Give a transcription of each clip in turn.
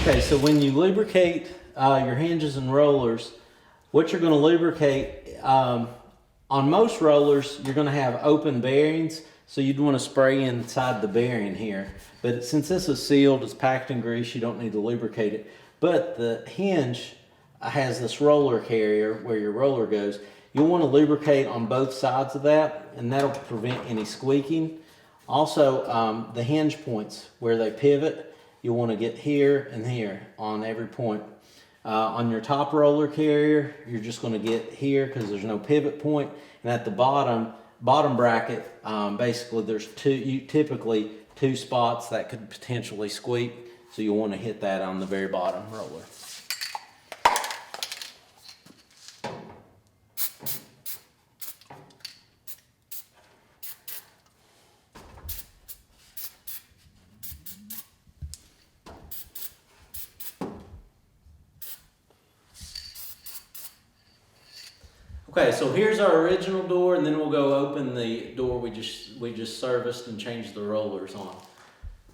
Okay, so when you lubricate your hinges and rollers, what you're going to lubricate, on most rollers, you're going to have open bearings, so you'd want to spray inside the bearing here. But since this is sealed, it's packed in grease, you don't need to lubricate it. But the hinge has this roller carrier where your roller goes. You'll want to lubricate on both sides of that, and that'll prevent any squeaking. Also, the hinge points where they pivot, you'll want to get here and here on every point. On your top roller carrier, you're just going to get here because there's no pivot point. And at the bottom bracket, basically there's typically two spots that could potentially squeak. So you'll want to hit that on the very bottom roller. Okay, so here's our original door, and then we'll go open the door we just serviced and changed the rollers on.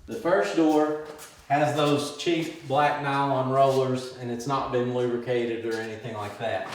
The first door has those cheap black nylon rollers, and it's not been lubricated or anything like that.